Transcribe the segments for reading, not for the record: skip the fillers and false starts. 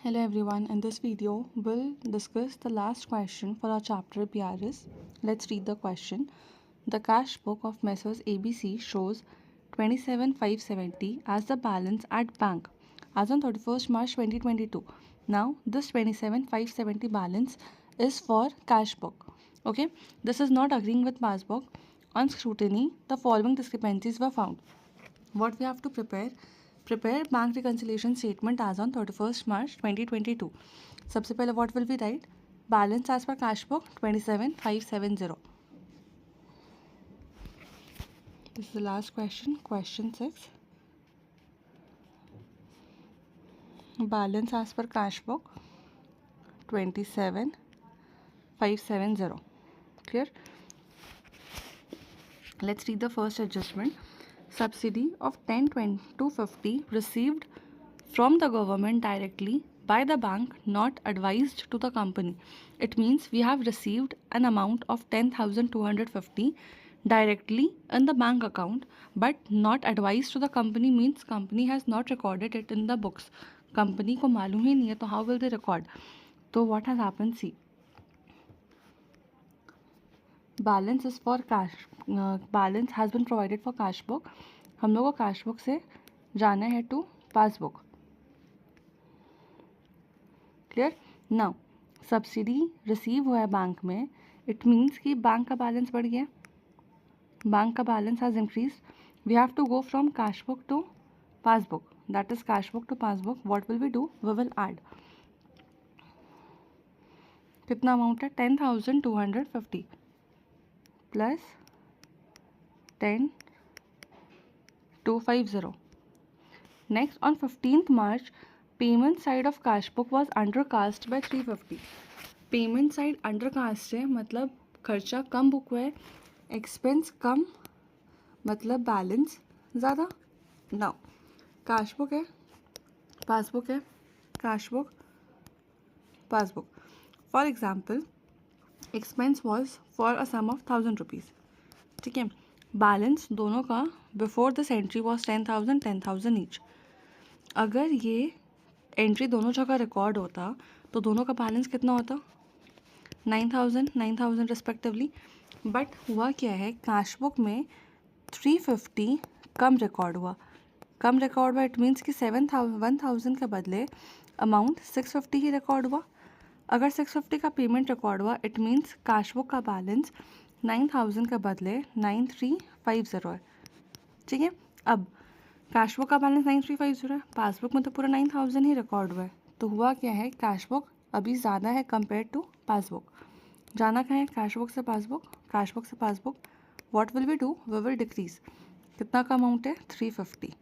Hello everyone, in this video we'll discuss the last question for our chapter PRS. Let's read the question. The cash book of Messrs ABC shows 27,570 as the balance at bank as on 31st March 2022. Now this 27,570 balance is for cash book. Okay, this is not agreeing with passbook. On scrutiny, the following discrepancies were found. What we have to prepare bank reconciliation statement as on 31st March 2022. सबसे पहले what will we write? Balance as per cash book 27,570. This is the last question, question 6. Balance as per cash book 27,570. Clear? Let's read the first adjustment. Subsidy of 10, 20 to 50 received from the government directly by the bank, not advised to the company. It means we have received an amount of 10,250 directly in the bank account, but not advised to the company means company has not recorded it in the books. Company को मालूम ही नहीं है, तो how will they record? तो what has happened? See, balance is for cash, balance has been provided for cash book. हम लोग को cash book से जाना है to passbook. Clear? Now subsidy receive हुआ है बैंक में, इट मीन्स कि बैंक का बैलेंस बढ़ गया, बैंक का balance has increase. We have to go from cash book to passbook, that is cash book to passbook. What will we do? We will add. कितना amount है? 10,250 plus 10,250. Next, on 15th March, payment side of cash book was undercast by 350. Payment side undercast है, मतलब खर्चा कम book हुआ है, expense कम, मतलब balance ज़्यादा. Now cash book है, पासबुक है, cash book, passbook. For example, expense was for a sum of 1,000 rupees. ठीक है, बैलेंस दोनों का before this entry was 10,000, 10,000 each. अगर ये एंट्री दोनों जगह रिकॉर्ड होता तो दोनों का बैलेंस कितना होता? 9,000, 9,000 रिस्पेक्टिवली. बट हुआ क्या है, कैश बुक में 350 कम रिकॉर्ड हुआ. कम रिकॉर्ड हुआ इट मीन्स कि 1,000 के बदले अमाउंट 650 ही रिकॉर्ड हुआ. अगर 650 का पेमेंट रिकॉर्ड हुआ इट मीन्स कैश बुक का बैलेंस 9,000 के बदले 9,350 है. ठीक है, अब कैश बुक का बैलेंस 9,350 है, पासबुक में तो पूरा 9,000 ही रिकॉर्ड हुआ है. तो हुआ क्या है, कैश बुक अभी ज़्यादा है कंपेयर टू पासबुक. जाना कहाँ है? कैश बुक से पासबुक, कैश बुक से passbook. What will we do? We will decrease. कितना का अमाउंट है? 350.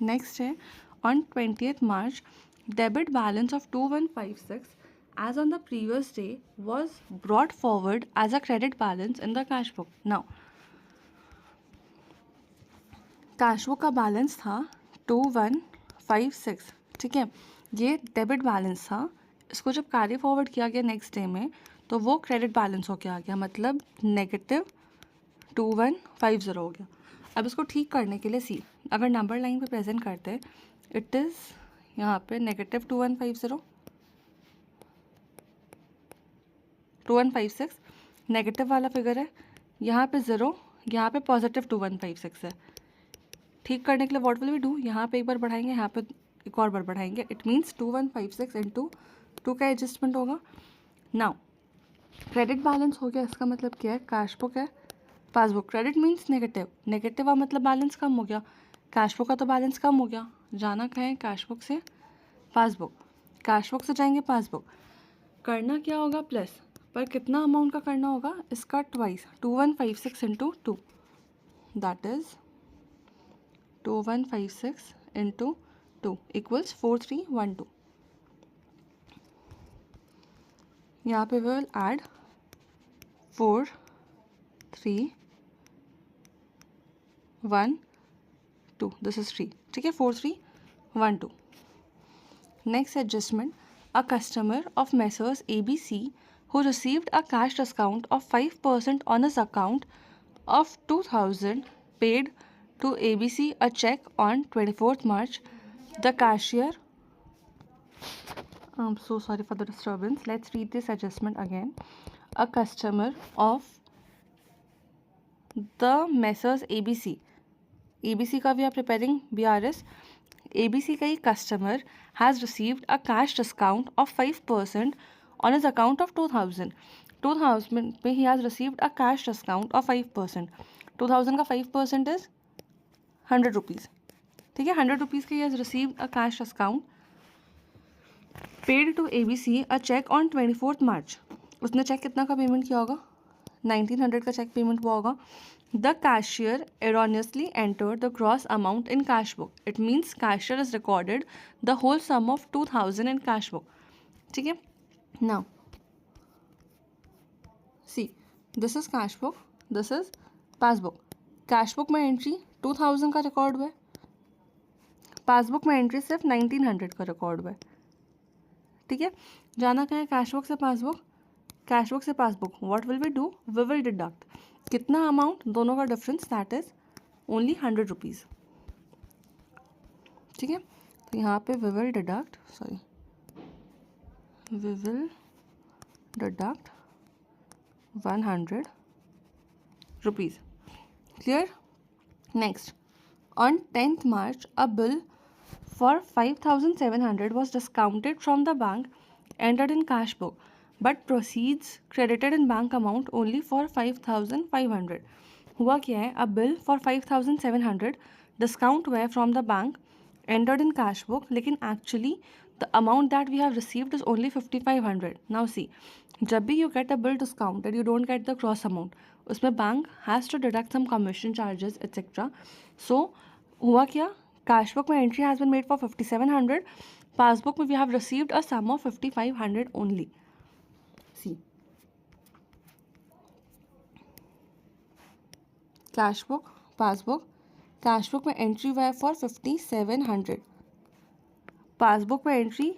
नेक्स्ट है, on 20th March, debit balance of 2,156 as on the previous day was brought forward as a credit balance in the cash book. Now, cash book का balance था 2,156. ठीक है, ये debit balance था. इसको जब कैरी फॉरवर्ड किया गया नेक्स्ट डे में तो वो क्रेडिट बैलेंस होके आ गया, मतलब नेगेटिव 2,150 हो गया. अब इसको ठीक करने के लिए सी, अगर नंबर लाइन पे प्रेजेंट करते इट इज़ यहाँ पे नेगेटिव 2,150, 2,156 नेगेटिव वाला फिगर है, यहाँ पे ज़ीरो, यहाँ पे पॉजिटिव 2,156 है. ठीक करने के लिए व्हाट विल वी डू? यहाँ पे एक बार बढ़ाएंगे, यहाँ पे एक और बार बढ़ाएंगे. इट मीन्स 2,156 इंटू 2 का एडजस्टमेंट होगा. नाउ क्रेडिट बैलेंस हो गया, इसका मतलब क्या है? कैश बुक है, passbook. Credit means negative, negative का मतलब बैलेंस कम हो गया. कैश बुक का तो बैलेंस कम हो गया. जाना कहाँ है? कैश बुक से पासबुक, कैश बुक से जाएंगे पासबुक. करना क्या होगा? प्लस, पर कितना अमाउंट का करना होगा? इसका twice, 2,156 into 2, that is 2,156 into 2 equals 4,312. यहाँ पे विल ऐड 4,312. This is 3. ठीक है, 4,312. Next adjustment, a customer of messrs ABC who received a cash discount of 5% on his account of 2,000 paid to ABC a check on 24th March. The cashier, I'm so sorry for the disturbance. Let's read this adjustment again. A customer of the Messrs ABC. ABC का we are preparing BRS. ABC का customer has received a cash discount of 5% on his account of 2000. 2000 में he has received a cash discount of 5%. 2000 का 5% is 100 rupees. ठीक है, 100 rupees का he has received a cash discount. Paid to ABC a check on 24th March. उसने check कितना का payment किया होगा? 1900 का चेक पेमेंट हुआ होगा. The cashier erroneously entered the gross amount in cash book. It means cashier has recorded the whole sum of 2000 in cash book. ठीक है? Now, see, this is cash book, this is passbook. Cash book में entry 2000 का record हुआ है, passbook में entry सिर्फ 1900 का record हुआ है. ठीक है, जाना कहाँ है? कैश बुक से पासबुक, कैश बुक से passbook. What will we do? We will deduct. कितना अमाउंट? दोनों का difference, that is only 100 rupees. ठीक है, तो यहाँ पे we will deduct, sorry, we will deduct 100 rupees. Clear? Next, on 10th March, a bill for 5,700 was discounted from the bank, entered in cash book, but proceeds credited in bank amount only for 5,500. हुआ क्या है? A bill for 5,700 discount हुआ है from the bank, entered in cash book, लेकिन actually the amount that we have received is only 5,500. Now see, जब भी you get a bill discounted, you don't get the gross amount. उसमें bank has to deduct some commission charges etc. So हुआ क्या? Cash book में entry has been made for 5,700. Passbook में we have received a sum of 5,500 only. See, cash book, passbook. Cash book में entry हुआ है for 5,700. Passbook में entry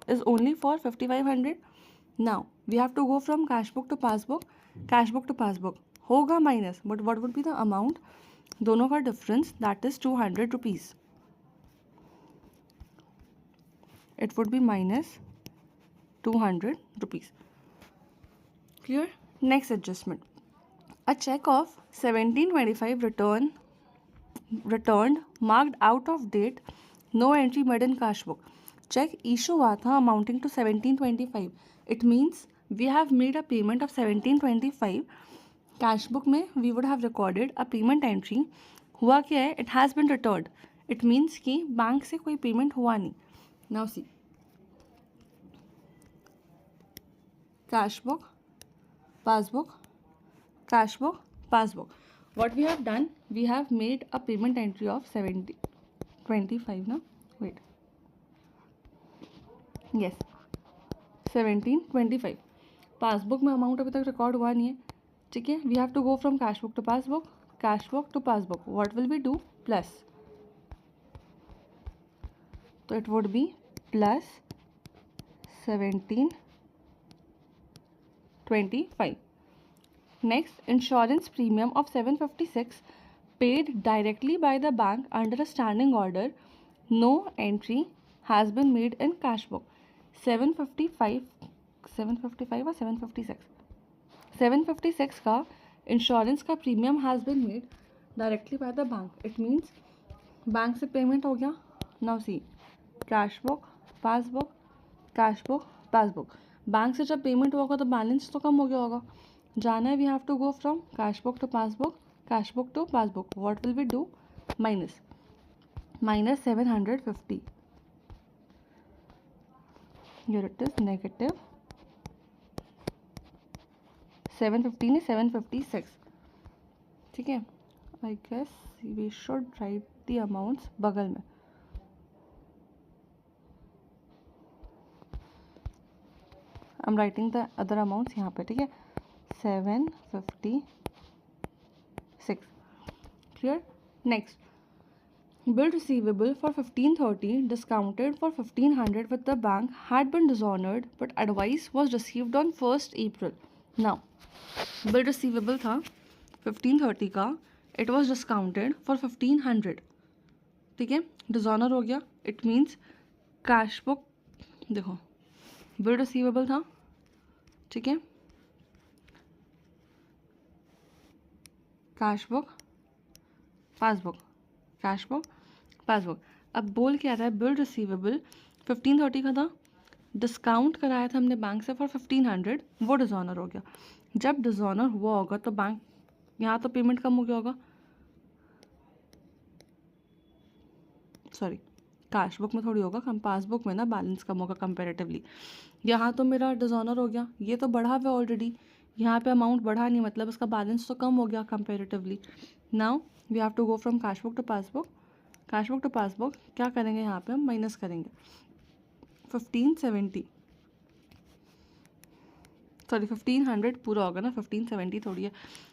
is only for 5,500. Now we have to go from cash book to passbook, cash book to passbook. होगा minus, but what would be the amount? दोनों का difference, that is 200 rupees. It would be minus 200 rupees. Clear? Next adjustment. A check of 1725 returned marked out of date, no entry made in cash book. Check issue हुआ था amounting to 1725. It means we have made a payment of 1725. Cash book में we would have recorded a payment entry. हुआ क्या है? It has been returned. It means कि bank से कोई payment हुआ नहीं. Now see, cash book, passbook, cash book, passbook. What we have done, we have made a payment entry of 1725. ना, wait, yes, 1725. Passbook में अमाउंट अभी तक record हुआ नहीं है. ठीक है, we have to go from cash book to passbook, cash book to passbook. What will we do? Plus, तो it would be plus 1725. Next, insurance premium of 756 paid directly by the bank under a standing order. No entry has been made in cash book. 755 or 756? 756 का insurance का premium has been made directly by the bank. It means bank से payment हो गया. Now see, cash book, passbook, cash book, passbook. Bank से जब payment होगा तो balance तो कम हो गया होगा. जाना है, we have to go from cash book to passbook, cash book to passbook. What will we do? Minus 750. Here it is negative 715 is 756. ठीक है, I guess we should write the amounts बगल में. I'm writing the other amounts यहाँ पे. ठीक है, 756. Clear? Next, bill receivable for 1530 discounted for 1500 with the bank had been dishonored, but advice was received on 1st April. Now, bill receivable था 1530 का, it was discounted for 1500, ठीक है, dishonour हो गया. इट मीन्स कैश बुक, देखो bill receivable था, ठीक है, cash book passbook, cash book passbook. अब बोल क्या रहा है, बिल रिसीवेबल 1530 का था, डिस्काउंट कराया था हमने बैंक से फॉर 1500, वो डिसऑनर हो गया. जब डिसऑनर हुआ होगा तो बैंक, यहाँ तो पेमेंट कम हो गया होगा, सॉरी कैश बुक में थोड़ी होगा कम, पासबुक में ना बैलेंस कम होगा कंपेरेटिवली. यहाँ तो मेरा डिसऑनर हो गया, ये तो बढ़ा हुआ ऑलरेडी, यहाँ पे अमाउंट बढ़ा नहीं, मतलब इसका बैलेंस तो कम हो गया comparatively. Now we have to go from cash book to passbook. Cash book to passbook क्या करेंगे, यहाँ पे हम माइनस करेंगे 1570, सॉरी 1500 पूरा होगा ना, 1570 थोड़ी है,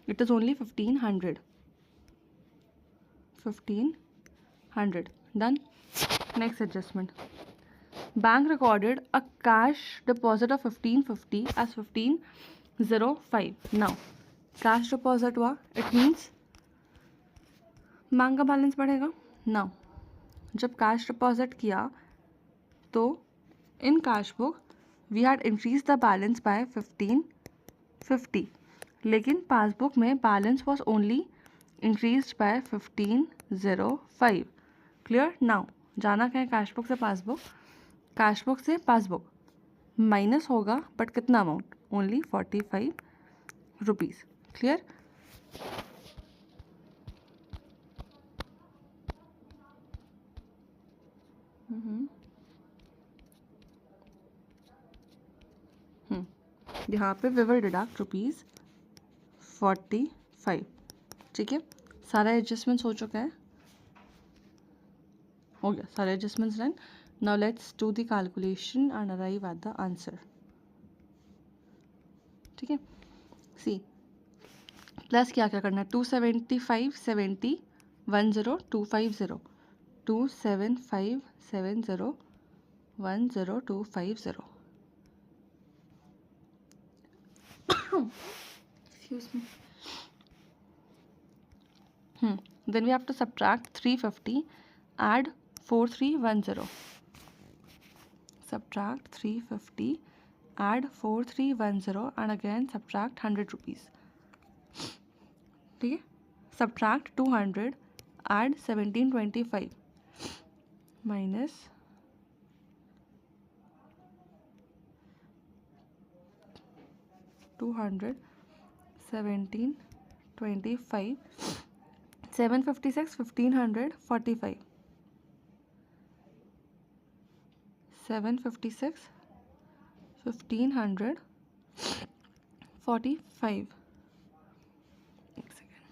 it is only 1500. Done. Next adjustment, bank recorded a cash deposit of 1550 as 1505. Now cash deposit हुआ, इट मीन्स बैंक का बैलेंस बढ़ेगा. नाउ जब कैश डिपॉजिट किया तो in cash book we had increase the balance by 1550, लेकिन passbook में balance was only increase by 1505. Clear. Now जाना क्या है कैश बुक से पासबुक, कैश बुक से पासबुक माइनस होगा, बट कितना अमाउंट, ओनली 45 रुपीज़. क्लियर. यहाँ पे वी विल डिडक्ट ₹45. ठीक है, सारा एडजस्टमेंट्स हो चुका है, हो गया सारे adjustments done. Now let's do the calculation and arrive at the answer. ठीक है, सी प्लस क्या क्या करना है, 275 70 10250, 275 70 10250. Excuse me. Then we have to subtract 350, add 4310. Subtract 350, add 4310 and again subtract 100 rupees. ठीक है, subtract 200, add 1725 minus 200 1725 756 1500 45 756 1500 45. एक second.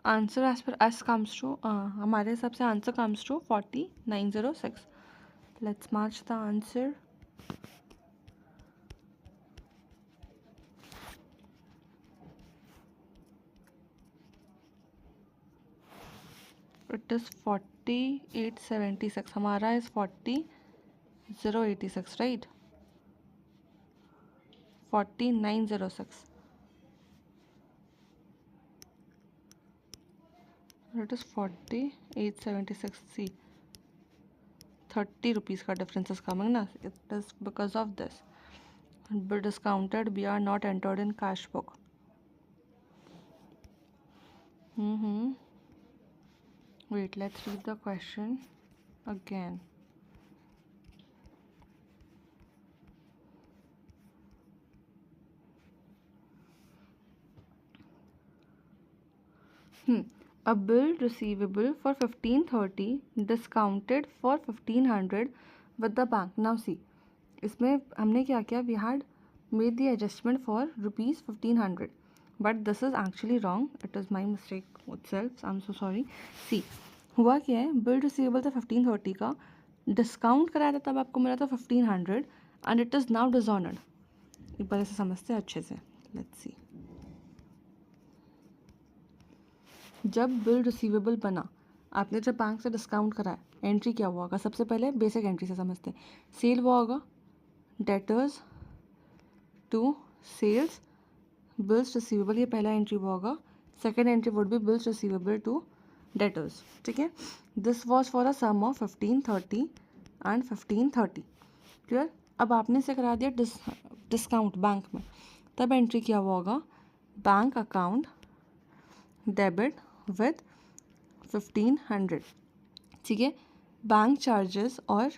Answer as per us comes to, हमारे हिसाब से answer comes to 4906. Let's match the answer. It is 4876, हमारा is 40086, right, 4906. It is 4876. See 30 rupees का difference is coming ना, it is because of this. Bill discounted, we are not entered in cash book. Wait, let's read the question again. A bill receivable for 1530 discounted for 1500 with the bank. Now see, इसमें हमने क्या किया, we had made the adjustment for ₹1500, but this is actually wrong. It is my mistake itself. I'm so sorry. See, हुआ क्या है, bill receivable था 1530 का, discount कराया था तब आपको मिला था 1500 and it is now dishonoured. एक बार ऐसे समझते हैं अच्छे से. लेट्स सी, जब बिल रिसीवेबल बना, आपने जब बैंक से डिस्काउंट कराया, एंट्री क्या हुआ होगा, सबसे पहले बेसिक एंट्री से समझते हैं. सेल हुआ होगा, debtors to sales bills receivable, ये पहला एंट्री होगा. Second entry would be bills receivable to debtors. ठीक है. This was for a sum of 1530 and 1530. Clear. अब आपने इसे करा दिया डिस्काउंट बैंक में, तब एंट्री किया हुआ होगा बैंक अकाउंट डेबिट विद 1500. ठीक है. बैंक चार्जेस और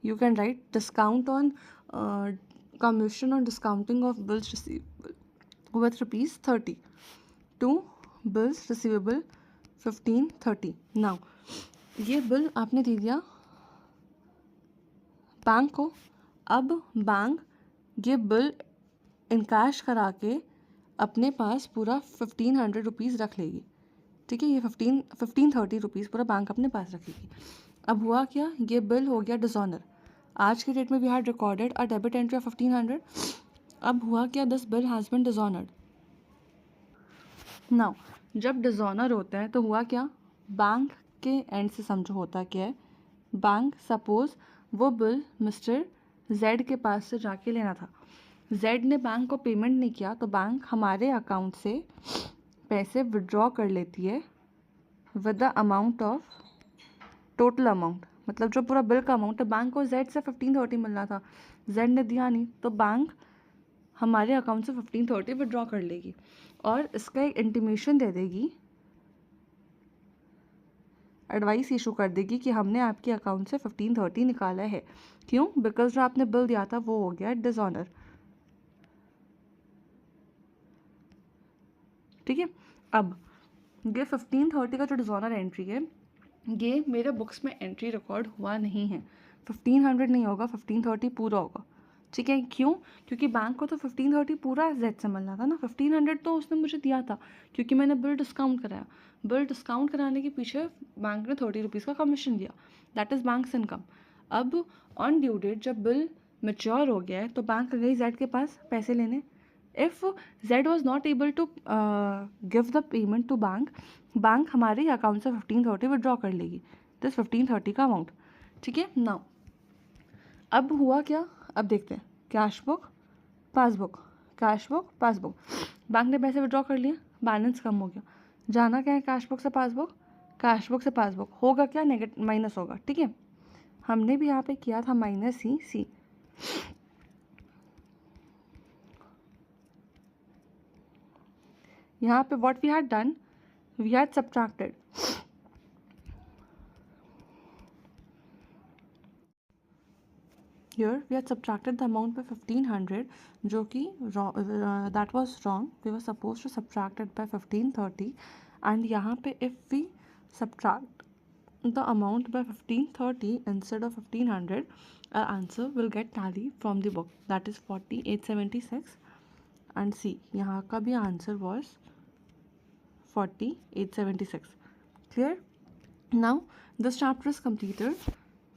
you can write discount on commission on discounting of bills receivable with ₹30 to bills receivable 1530. Now ये बिल आपने दे दिया बैंक को. अब बैंक ये बिल इनकैश करा के अपने पास पूरा 1500 रुपीज़ रख लेगी. ठीक है. ये 1530 रुपीज़ पूरा बैंक अपने पास रखेगी. अब हुआ क्या, ये बिल हो गया डिसऑनर. आज के डेट में we had recorded a debit entry of 1500. अब हुआ क्या, this bill has been dishonoured. Now जब डिसऑनर होता है तो हुआ क्या, बैंक के एंड से समझो होता क्या है. बैंक सपोज वो बिल मिस्टर जेड के पास से जाके लेना था. जेड ने बैंक को पेमेंट नहीं किया तो बैंक हमारे अकाउंट से पैसे विड्रॉ कर लेती है with the amount of total amount. मतलब जो पूरा बिल का अमाउंट है, बैंक को जेड से 1530 मिलना था, जेड ने दिया नहीं तो बैंक हमारे अकाउंट से 1530 विड्रॉ कर लेगी और इसका एक इंटीमेशन दे देगी, एडवाइस इशू कर देगी कि हमने आपके अकाउंट से 1530 निकाला है. क्यों? बिकॉज जो आपने बिल दिया था वो हो गया डिसऑनर. ठीक है. अब ये 1530 का जो डिसऑनर एंट्री है ये मेरे बुक्स में एंट्री रिकॉर्ड हुआ नहीं है. 1500 नहीं होगा, 1530 पूरा होगा. ठीक है. क्यों? क्योंकि बैंक को तो 1530 पूरा जेड से मिलना था ना. 1500 तो उसने मुझे दिया था क्योंकि मैंने बिल डिस्काउंट कराया. बिल डिस्काउंट कराने के पीछे बैंक ने 30 रुपीज़ का कमीशन दिया. That is banks income. अब ऑन ड्यू डेट जब बिल मेच्योर हो गया है तो बैंक गई जेड के पास पैसे लेने. If Z was not able to give the payment to bank, bank हमारे अकाउंट से 1530 विड्रॉ कर लेगी दिस 1530 का अमाउंट. ठीक है. नाउ अब हुआ क्या, अब देखते हैं. Cash book passbook, cash book passbook. Bank ने पैसे विड्रॉ कर लिए, बैलेंस कम हो गया. जाना क्या है कैश बुक से पासबुक, कैश बुक से पासबुक होगा क्या, नेगेटिव माइनस होगा. ठीक है. हमने भी यहाँ पे किया था माइनस ही सी. यहाँ पे what we had done, we had subtracted. Here we had subtracted the amount by 1500 जो कि that was wrong. We were supposed to subtract it by 1530 and यहाँ पे if we subtract the amount by 1530 instead of 1500, our answer will get tally from the book, that is 4876. and see यहाँ का भी answer was 4876. Clear? Now this chapter is completed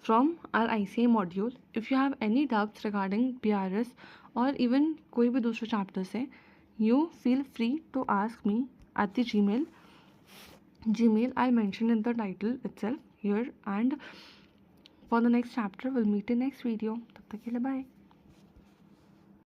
from our ICA module. If you have any doubts regarding PRS or even कोई भी दूसरे chapter से, you feel free to ask me at the Gmail I'll mention in the title itself here. And for the next chapter we'll meet in next video. तब तक के लिए bye.